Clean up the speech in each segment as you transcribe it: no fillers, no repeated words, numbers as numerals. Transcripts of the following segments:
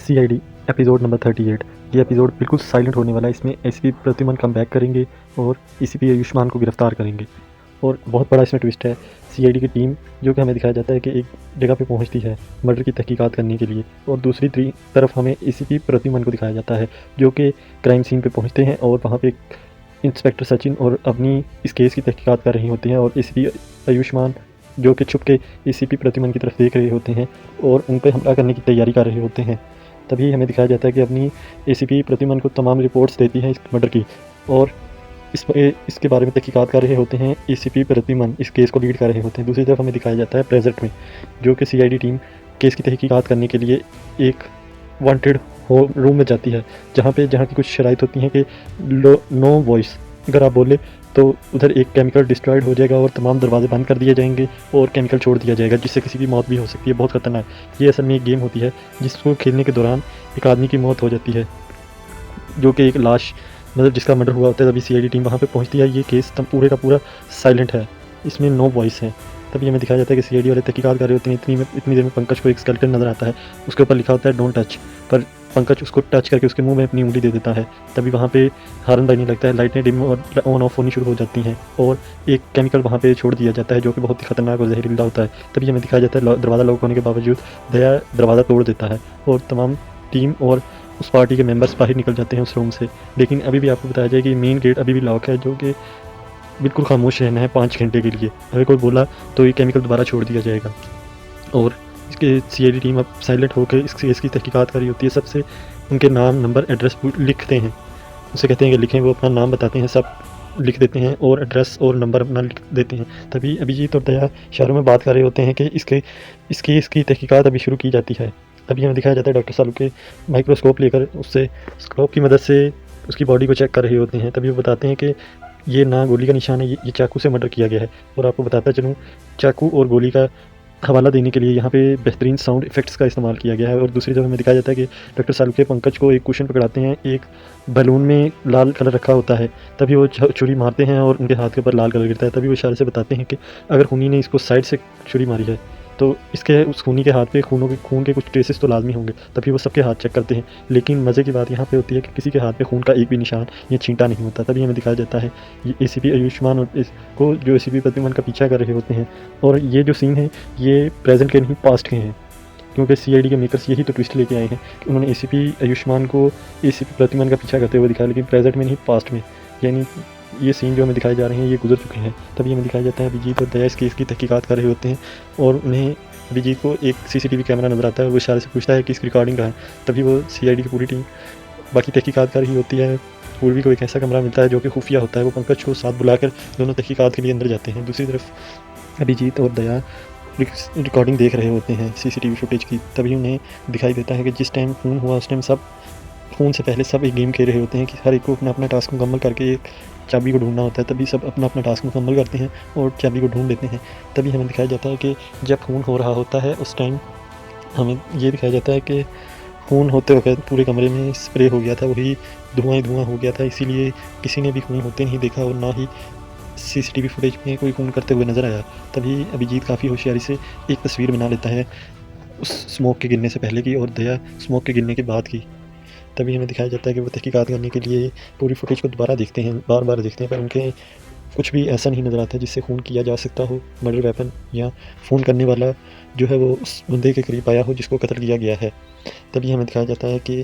CID episode number 38। ये episode बिल्कुल silent होने वाला है। इसमें एसीपी प्रद्युमन कम बैक करेंगे और एसीपी आयुष्मान को गिरफ्तार करेंगे। और बहुत बड़ा इसमें ट्विस्ट है। सीआईडी की टीम जो कि हमें दिखाया जाता है कि एक जगह पे पहुंचती है मर्डर की तहकीकात करने के लिए, और दूसरी तरफ हमें एसीपी प्रद्युमन को दिखाया जाता है जो कि क्राइम सीन पे पहुंचते हैं और वहाँ पे इंस्पेक्टर सचिन और अपनी इस केस की तहकीकात कर रही होती हैं, और एसीपी आयुष्मान जो कि छुप के एसीपी प्रद्युमन की तरफ देख रहे होते हैं और उन पर हमला करने की तैयारी कर रहे होते हैं। तभी हमें दिखाया जाता है कि अपनी एसीपी प्रद्युमन को तमाम रिपोर्ट्स देती है इस मर्डर की, और इसके बारे में तहकीकात कर रहे होते हैं एसीपी प्रद्युमन, इस केस को लीड कर रहे होते हैं। दूसरी तरफ हमें दिखाया जाता है प्रेजेंट में जो कि सीआईडी टीम केस की तहकीकात करने के लिए एक वांटेड रूम में जाती है, जहाँ की कुछ शराइत होती हैं कि नो वॉइस अगर आप बोले तो उधर एक केमिकल डिस्ट्रॉयड हो जाएगा और तमाम दरवाजे बंद कर दिए जाएंगे और केमिकल छोड़ दिया जाएगा जिससे किसी की मौत भी हो सकती है। बहुत खतरनाक ये असल में एक गेम होती है जिसको खेलने के दौरान एक आदमी की मौत हो जाती है, जो कि एक लाश मतलब जिसका मर्डर हुआ होता है। तभी सीआईडी टीम वहाँ पे पहुँचती है। ये केस तब पूरे का पूरा साइलेंट है, इसमें नो वॉइस है। तभी हमें दिखाया जाता है कि सीआईडी वाले तहकीकात कर रहे होते हैं। इतनी देर में पंकज को एक स्केलेटन नज़र आता है, उसके ऊपर लिखा होता है डोंट टच, पर पंकज उसको टच करके उसके मुंह में अपनी उंगली दे देता है। तभी वहाँ पे हॉर्न बजने लगता है, लाइटें डिम और ऑन ऑफ होनी शुरू हो जाती हैं और एक केमिकल वहाँ पे छोड़ दिया जाता है जो कि बहुत ही खतरनाक और जहरीला होता है। तभी हमें दिखाया जाता है दरवाज़ा लॉक होने के बावजूद दया दरवाज़ा तोड़ देता है और तमाम टीम और उस पार्टी के मेंबर्स बाहर निकल जाते हैं उस रूम से। लेकिन अभी भी आपको बताया जाए कि मेन गेट अभी भी लॉक है, जो कि बिल्कुल खामोश रहना है 5 घंटे के लिए। अगर कोई बोला तो ये केमिकल दोबारा छोड़ दिया जाएगा। और इसके सीआईडी टीम अब साइलेंट होकर इस केस की तहकीकात कर रही होती है। सबसे उनके नाम नंबर एड्रेस लिखते हैं, उनसे कहते हैं कि लिखें। वो अपना नाम बताते हैं, सब लिख देते हैं और एड्रेस और नंबर अपना लिख देते हैं। तभी अभिजीत और दया शहरों में बात कर रहे होते हैं कि इसकी तहकीकात अभी शुरू की जाती है। तभी हमें दिखाया जाता है डॉक्टर सालू के माइक्रोस्कोप लेकर उससे स्कोप की मदद से उसकी बॉडी को चेक कर रहे होते हैं। तभी वो बताते हैं कि ये ना गोली का निशान है, ये चाकू से मर्डर किया गया है। और आपको बताता चलूँ, चाकू और गोली का हवाला देने के लिए यहाँ पे बेहतरीन साउंड इफेक्ट्स का इस्तेमाल किया गया है। और दूसरी तरफ हमें दिखाया जाता है कि डॉक्टर सालू के पंकज को एक कुशन पकड़ाते हैं, एक बैलून में लाल कलर रखा होता है। तभी वो छुरी मारते हैं और उनके हाथ के ऊपर लाल कलर गिरता है। तभी वो इशारे से बताते हैं कि अगर खूनी ने इसको साइड से छुरी मारी है तो इसके उस खूनी के हाथ पे खून के कुछ ट्रेसेस तो लाजमी होंगे। तभी वो सबके हाथ चेक करते हैं, लेकिन मज़े की बात यहाँ पे होती है कि किसी के हाथ पे खून का एक भी निशान या छींटा नहीं होता। तभी हमें दिखाया जाता है ये एसीपी आयुष्मान और इसको जो एसीपी प्रद्युमन का पीछा कर रहे होते हैं। और ये जो सीन है ये प्रेजेंट के नहीं पास्ट के हैं, क्योंकि सीआईडी के मेकर्स यही तो ट्विस्ट लेके आए हैं कि उन्होंने एसीपी आयुष्मान को एसीपी प्रद्युमन का पीछा करते हुए दिखाया, लेकिन प्रेजेंट में नहीं पास्ट में। यानी ये सीन जो हमें दिखाए जा रहे हैं ये गुजर चुके हैं। तभी हमें दिखाया जाता है अभिजीत और दया इस केस की तहकीकात कर रहे होते हैं और उन्हें अभिजीत को एक सीसीटीवी कैमरा नज़र आता है और वो इशारे से पूछता है कि इसकी रिकॉर्डिंग कहाँ है। तभी वो सीआईडी की पूरी टीम बाकी तहकीकात कर रही होती है। पूर्वी को एक ऐसा कमरा मिलता है जो कि खुफिया होता है। वो पंकज को साथ बुलाकर दोनों तहकीकात के लिए अंदर जाते हैं। दूसरी तरफ अभिजीत और दया रिकॉर्डिंग देख रहे होते हैं सीसीटीवी फुटेज की। तभी उन्हें दिखाई देता है कि जिस टाइम खून हुआ उस टाइम सब खून से पहले सब एक गेम खेल रहे होते हैं कि हर एक को अपना अपना टास्क मुकम्मल करके एक चाबी को ढूंढना होता है। तभी सब अपना अपना टास्क मुकम्मल करते हैं और चाबी को ढूंढ लेते हैं। तभी हमें दिखाया जाता है कि जब खून हो रहा होता है उस टाइम हमें ये दिखाया जाता है कि खून होते वक्त पूरे कमरे में स्प्रे हो गया था, वही धुआं ही धुआं हो गया था, इसीलिए किसी ने भी खून होते नहीं देखा और ना ही सीसीटीवी फुटेज में कोई खून करते हुए नज़र आया। तभी अभिजीत काफ़ी होशियारी से एक तस्वीर बना लेता है उस स्मोक के गिरने से पहले की और दया स्मोक के गिरने के बाद की। तभी हमें दिखाया जाता है कि वो तहकीकात करने के लिए पूरी फुटेज को दोबारा देखते हैं, बार बार देखते हैं, पर उनके कुछ भी ऐसा नहीं नज़र आता जिससे खून किया जा सकता हो। मर्डर वेपन या फ़ोन करने वाला जो है वो उस बंदे के करीब आया हो जिसको कत्ल किया गया है। तभी हमें दिखाया जाता है कि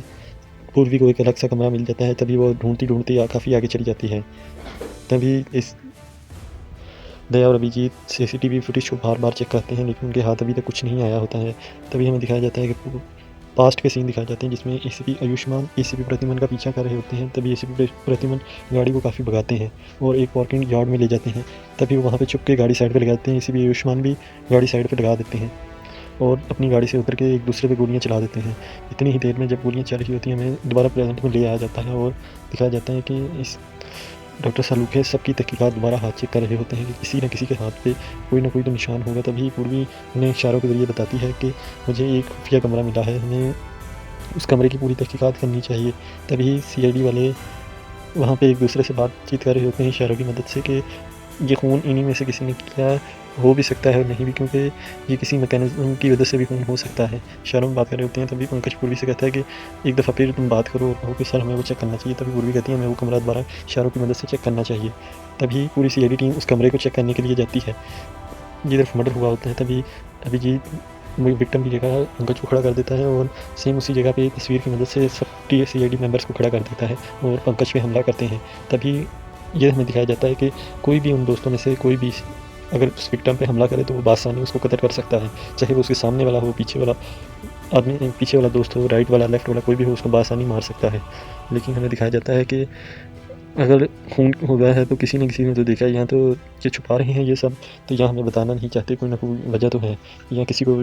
पूर्वी को एक अलग सा कमरा मिल जाता है। तभी वो ढूंढती ढूंढती काफ़ी आगे चली जाती है। तभी इस दया और अभिजीत सीसीटीवी फुटेज को बार बार चेक करते हैं, लेकिन उनके हाथ अभी तक कुछ नहीं आया होता है। तभी हमें दिखाया जाता है कि पास्ट के सीन दिखाए जाते हैं जिसमें एसीपी आयुष्मान एसीपी प्रद्युमन का पीछा कर रहे होते हैं। तभी एसीपी प्रद्युमन गाड़ी को काफ़ी भगाते हैं और एक पार्किंग यार्ड में ले जाते हैं। तभी वो वहाँ पे छुप के गाड़ी साइड पे लगाते हैं। एसीपी आयुष्मान भी गाड़ी साइड पे लगा देते हैं और अपनी गाड़ी से उतर के एक दूसरे पे गोलियां चला देते हैं। इतनी ही देर में जब गोलियां चल रही होती हैं हमें दोबारा प्रेजेंट में ले आया जाता है और दिखाया जाता है कि इस डॉक्टर सालू के सबकी तहकीकात दोबारा हाथ चेक कर रहे होते हैं कि किसी न किसी के हाथ पे कोई ना कोई तो निशान होगा। तभी पूर्वी उन्हें इशारों के ज़रिए बताती है कि मुझे एक खुफिया कमरा मिला है, हमें उस कमरे की पूरी तहकीकात करनी चाहिए। तभी सीआईडी वाले वहाँ पे एक दूसरे से बातचीत कर रहे होते हैं इशारों की मदद से कि ये खून इन्हीं में से किसी ने किया हो भी सकता है और नहीं भी, क्योंकि ये किसी मैकेनिज़्म की वजह से भी खून हो सकता है। इशारों में बात कर रहे होते हैं, तभी पंकज पूर्वी से कहता है कि एक दफ़ा फिर तुम बात करो और कहो कि सर हमें वो चेक करना चाहिए। तभी पूर्वी कहती है हमें वो कमरा दोबारा इशारों की मदद से चेक करना चाहिए। तभी पूरी सीआईडी टीम उस कमरे को चेक करने के लिए जाती है। जिधर मर्डर हुआ होता है, तभी अभिजीत विक्टिम की जगह पंकज को खड़ा कर देता है और सेम उसी जगह पे तस्वीर की मदद से सब सीआईडी मेंबर्स को खड़ा कर देता है और पंकज पे हमला करते हैं। तभी ये हमें दिखाया जाता है कि कोई भी उन दोस्तों में से कोई भी अगर उस विक्टिम पे हमला करे तो वो बासानी उसको कत्ल कर सकता है, चाहे वो उसके सामने वाला हो, पीछे वाला आदमी, पीछे वाला दोस्त हो, राइट वाला, लेफ्ट वाला, कोई भी हो, उसको बासानी मार सकता है। लेकिन हमें दिखाया जाता है कि अगर खून हुआ है तो किसी न किसी ने तो देखा है, या तो ये छुपा रहे हैं ये सब, तो या हमें बताना नहीं चाहते, कोई ना कोई वजह तो है, या किसी को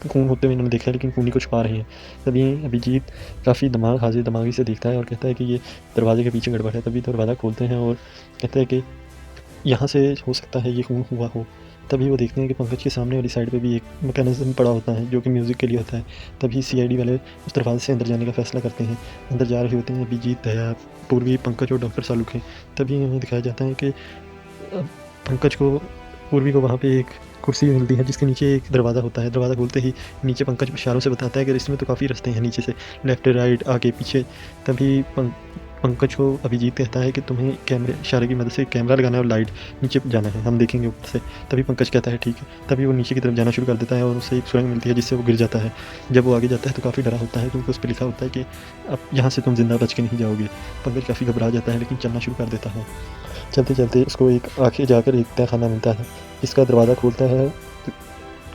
खून होते हुए इन्होंने देखा है लेकिन खूनी को छुपा रहे हैं। तभी अभिजीत काफ़ी हाजिर दिमागी से देखता है और कहता है कि ये दरवाजे के पीछे गड़बड़ है। तभी दरवाज़ा खोलते हैं और कहते हैं कि यहाँ से हो सकता है ये खून हुआ हो। तभी वो देखते हैं कि पंकज के सामने वाली साइड पे भी एक मैकेनिज़्म पड़ा होता है जो कि म्यूज़िक के लिए होता है। तभी सीआईडी वाले उस दरवाजे से अंदर जाने का फ़ैसला करते हैं। अंदर जा रहे होते हैं अभिजीत, दया, पूर्वी, पंकज और डॉक्टर शाहरुख हैं। तभी हमें दिखाया जाता है कि पंकज को, पूर्वी को वहाँ पे एक कुर्सी मिलती है जिसके नीचे एक दरवाज़ा होता है। दरवाज़ा खोलते ही नीचे पंकज इशारों से बताता है कि इसमें तो काफ़ी रास्ते हैं नीचे से, लेफ़्ट, राइट, आगे, पीछे। तभी पंकज को अभिजीत कहता है कि तुम्हें कैमरे इशारे की मदद से कैमरा लगाना है और लाइट नीचे जाना है, हम देखेंगे ऊपर से। तभी पंकज कहता है ठीक है। तभी वो नीचे की तरफ जाना शुरू कर देता है और उससे एक सुरंग मिलती है जिससे वो गिर जाता है। जब वो आगे जाता है तो काफ़ी डरा होता है क्योंकि उस पर लिखा होता है कि अब यहाँ से तुम जिंदा बच के नहीं जाओगे। पंकज काफ़ी घबरा जाता है लेकिन चलना शुरू कर देता है। चलते चलते उसको एक आगे जाकर एक तहखाना मिलता है जिसका दरवाज़ा खोलता है।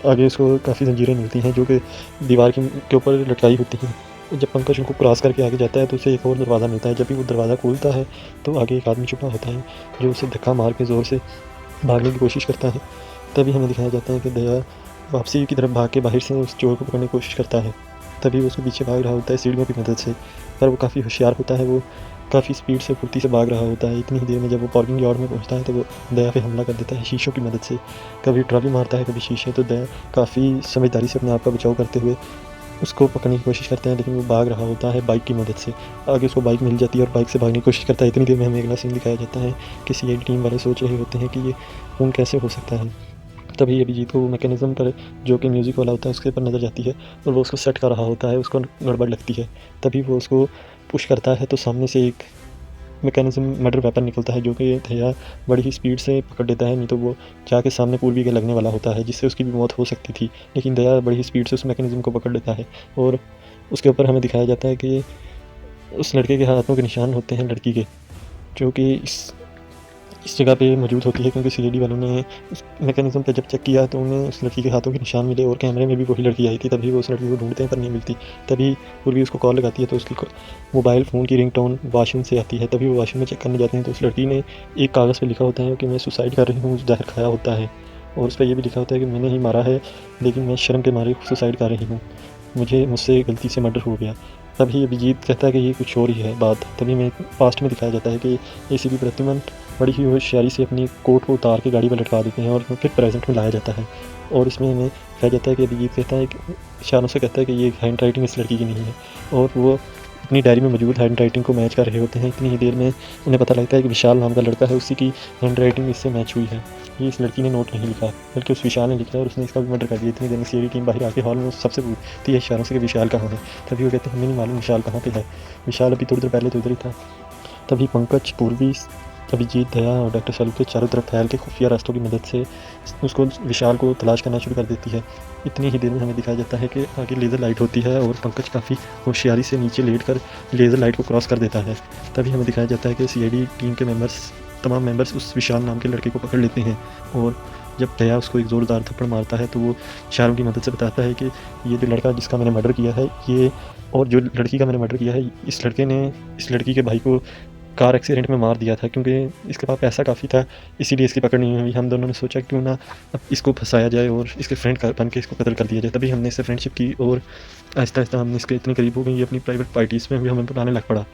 आगे उसको काफ़ी जंजीरें मिलती हैं जो कि दीवार के ऊपर लटकाई होती हैं। जब पंकज उनको क्रॉस करके आगे जाता है तो उसे एक और दरवाज़ा मिलता है। जब भी वो दरवाज़ा खोलता है तो आगे एक आदमी छुपा होता है जो उसे धक्का मार के ज़ोर से भागने की कोशिश करता है। तभी हमें दिखाया जाता है कि दया वापसी की तरफ भाग के बाहर से उस चोर को पकड़ने की कोशिश करता है। तभी वो उसके पीछे भाग रहा होता है सीढ़ियों की मदद से, पर वो काफ़ी होशियार होता है। वो काफ़ी स्पीड से, फुर्ती से भाग रहा होता है। इतनी ही देर में जब वो पार्किंग यार्ड में पहुंचता है तो वो दया पे हमला कर देता है शीशों की मदद से। कभी ट्रॉली मारता है, कभी शीशे। तो दया काफ़ी समझदारी से अपने आप का बचाव करते हुए उसको पकड़ने की कोशिश करते हैं, लेकिन वो भाग रहा होता है बाइक की मदद से। आगे उसको बाइक मिल जाती है और बाइक से भागने की कोशिश करता है। इतनी देर में हमें अगला सीन दिखाया जाता है कि सीआईडी टीम वाले सोच रहे होते हैं कि ये खून कैसे हो सकता है। तभी अभिजीत को मैकेनिज़्म पर, जो कि म्यूज़िक वाला होता है, उसके ऊपर नज़र जाती है और वो उसको सेट कर रहा होता है। उसको गड़बड़ लगती है। तभी वो उसको पुश करता है तो सामने से एक मैकेनिज़्म मर्डर वेपन निकलता है जो कि दया बड़ी ही स्पीड से पकड़ लेता है, नहीं तो वो जाके सामने पूर्वी के लगने वाला होता है जिससे उसकी भी मौत हो सकती थी। लेकिन दया बड़ी ही स्पीड से उस मैकेनिज़्म को पकड़ लेता है और उसके ऊपर हमें दिखाया जाता है कि उस लड़के के हाथों के निशान होते हैं, लड़की के, जो कि इस जगह पे मौजूद होती है क्योंकि सीआईडी वालों ने उस मैकेनिज़्म पे जब चेक किया तो उन्हें उस लड़की के हाथों के निशान मिले और कैमरे में भी वही लड़की आई थी। तभी वो उस लड़की को ढूंढते हैं पर नहीं मिलती। तभी पूर्वी उसको कॉल लगाती है तो उसकी मोबाइल फ़ोन की रिंगटोन वॉशरूम से आती है। तभी वो वॉशरूम में चेक करने जाते हैं तो उस लड़की ने एक कागज़ पर लिखा होता है कि मैं सुसाइड कर रही हूँ, जहर खाया होता है, और उस पर यह भी लिखा होता है कि मैंने ही मारा है लेकिन मैं शर्म के मारे सुसाइड कर रही हूँ, मुझसे गलती से मर्डर हो गया। तभी अभिजीत कहता है कि ये कुछ और ही है बात। तभी में पास्ट में दिखाया जाता है कि एसीपी प्रद्युमन बड़ी ही होशियारी से अपनी कोट को उतार के गाड़ी पर लटका देते हैं और फिर प्रेजेंट में लाया जाता है। और इसमें हमें दिखाया जाता है कि अभिजीत कहता है, इशारों से कहता है कि ये हैंड राइटिंग इस लड़की की नहीं है, और वो अपनी डायरी में मौजूद हैंड राइटिंग को मैच कर रहे होते हैं। इतनी ही देर में उन्हें पता लगता है कि विशाल नाम का लड़का है, उसी की हैंड राइटिंग इससे मैच हुई है। ये इस लड़की ने नोट नहीं लिखा बल्कि उस विशाल ने लिखा है और उसने इसका भी मर्डर कर दिया। इतनी देर में सीआईडी टीम बाहर आके हॉल में सबसे पूछती है इशारों से कि विशाल कहाँ है। तभी वो कहते हैं हमें नहीं मालूम विशाल कहाँ पे है, विशाल अभी थोड़ी देर पहले तो उधर ही था। तभी पंकज, पूर्वी, अभिजीत, दया और डॉक्टर शाहरुख के चारों तरफ फैल के खुफिया रास्तों की मदद से उसको, विशाल को तलाश करना शुरू कर देती है। इतनी ही देर में हमें दिखाया जाता है कि आगे लेज़र लाइट होती है और पंकज काफ़ी होशियारी से नीचे लेटकर लेज़र लाइट को क्रॉस कर देता है। तभी हमें दिखाया जाता है कि सीआईडी टीम के तमाम मेंबर्स उस विशाल नाम के लड़के को पकड़ लेते हैं, और जब दया उसको एक ज़ोरदार थप्पड़ मारता है तो वो इशारों की मदद से बताता है कि ये जो लड़का जिसका मैंने मर्डर किया है, ये, और जो लड़की का मैंने मर्डर किया है, इस लड़के ने इस लड़की के भाई को कार एक्सीडेंट में मार दिया था क्योंकि इसके पास पैसा काफ़ी था, इसीलिए इसकी पकड़ नहीं हुई। हम दोनों ने सोचा क्यों ना अब इसको फंसाया जाए और इसके फ्रेंड बन के इसको कत्ल कर दिया जाए। तभी हमने इससे फ्रेंडशिप की और आहिस्ता आहिस्ता हमने इसके इतने करीब हो गई, ये अपनी प्राइवेट पार्टीज़ में भी हमें बुलाने लग पड़ा।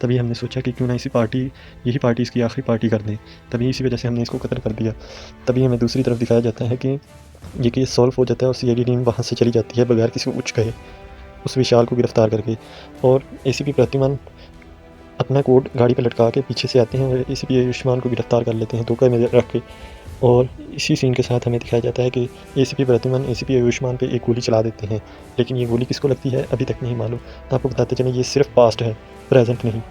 तभी हमने सोचा कि क्यों ना यही पार्टी इसकी आखिरी पार्टी कर दें। तभी इसी वजह से हमने इसको कत्ल कर दिया। तभी हमें दूसरी तरफ दिखाया जाता है कि ये केस सॉल्व हो जाता है और सीआईडी टीम वहाँ से चली जाती है बगैर किसी को कुछ कहे, उस विशाल को गिरफ्तार करके। और एसीपी प्रद्युमन अपना कोट गाड़ी पे लटका के पीछे से आते हैं और एसीपी आयुष्मान को गिरफ्तार कर लेते हैं धोखे में रख के। और इसी सीन के साथ हमें दिखाया जाता है कि एसीपी प्रद्युम्न एसीपी आयुष्मान पे एक गोली चला देते हैं, लेकिन ये गोली किसको लगती है अभी तक नहीं मालूम। आपको बताते चलें ये सिर्फ पास्ट है, प्रेजेंट नहीं।